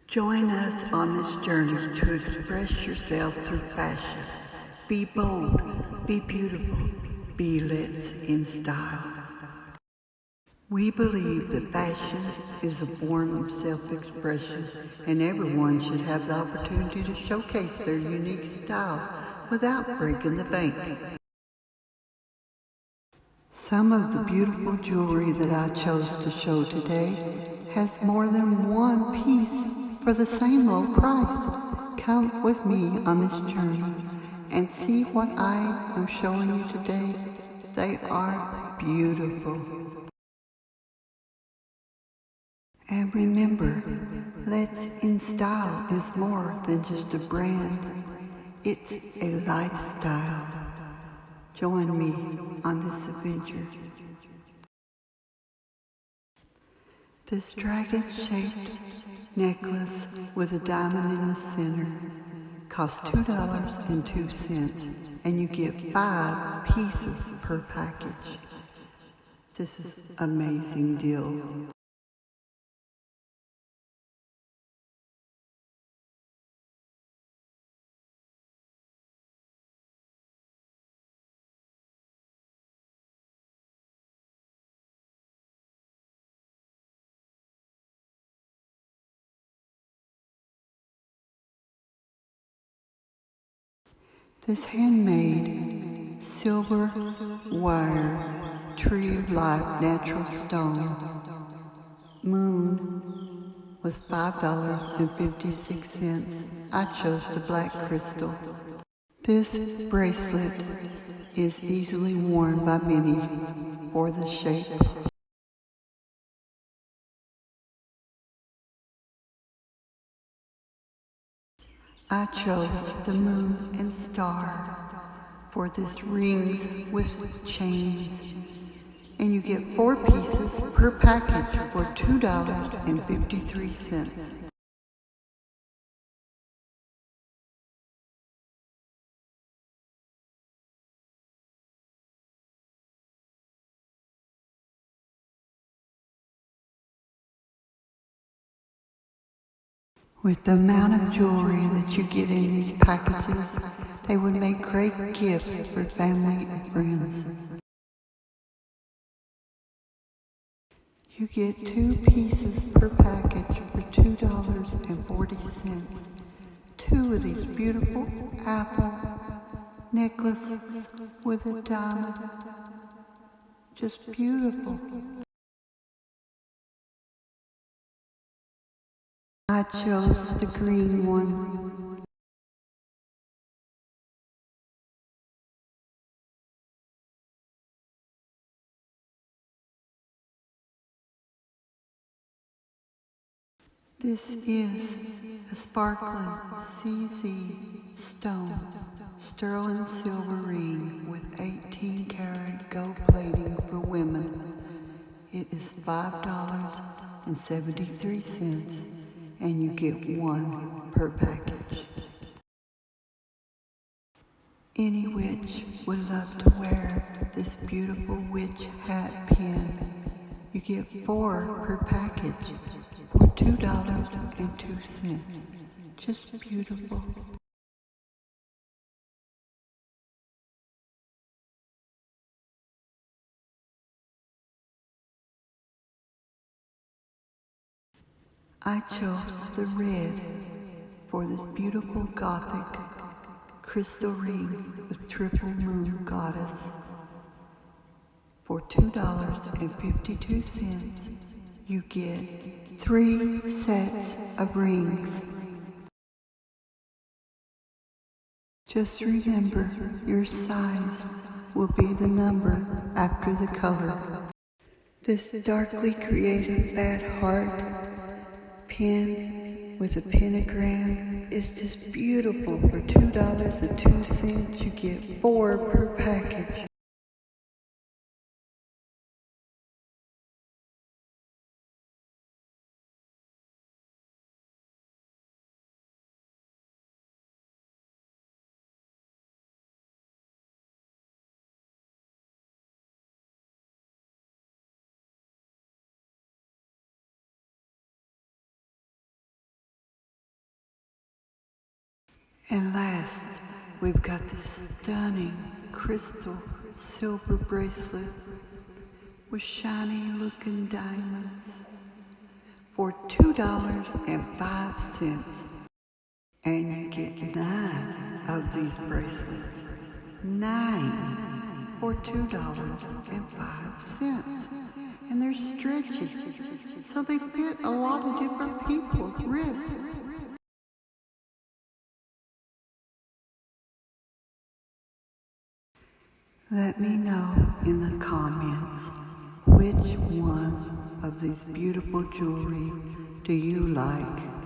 Join us on this journey to express yourself through fashion. Be bold, be beautiful, be let's in style. We believe that fashion is a form of self-expression, and everyone should have the opportunity to showcase their unique style without breaking the bank. Some of the beautiful jewelry that I chose to show today has more than one piece for the same low price. Come with me on this journey and see what I am showing you today. They are beautiful. And remember, Let's in Style is more than just a brand. It's a lifestyle. Join me on this adventure. This dragon-shaped necklace with a diamond in the center costs $2.02, and you get 5 pieces per package. This is an amazing deal. This handmade silver wire tree of life natural stone moon was $5.56. I chose the black crystal. This bracelet is easily worn by many for the shape. I chose the moon and star for this rings with chains, and you get 4 pieces per package for $2.53. With the amount of jewelry that you get in these packages, they would make great gifts for family and friends. You get 2 pieces per package for $2.40. 2 of these beautiful apple necklaces with a diamond. Just beautiful. I chose the green one. This is a sparkling CZ stone sterling silver ring with 18-karat gold plating for women. It is $5.73, and you get 1 per package. Any witch would love to wear this beautiful witch hat pin. You get 4 per package for $2.02. Just beautiful. I chose the red for this beautiful gothic crystal ring with triple moon goddess. For $2.52, you get 3 sets of rings. Just remember, your size will be the number after the color. This darkly creative bad heart pin with a pentagram is just beautiful. For $2.02, you get 4 per package. And last, we've got this stunning crystal silver bracelet with shiny looking diamonds for $2.05. And you get 9 of these bracelets. 9 for $2.05. And they're stretchy, so they fit a lot of different people's wrists. Let me know in the comments which one of these beautiful jewelry do you like.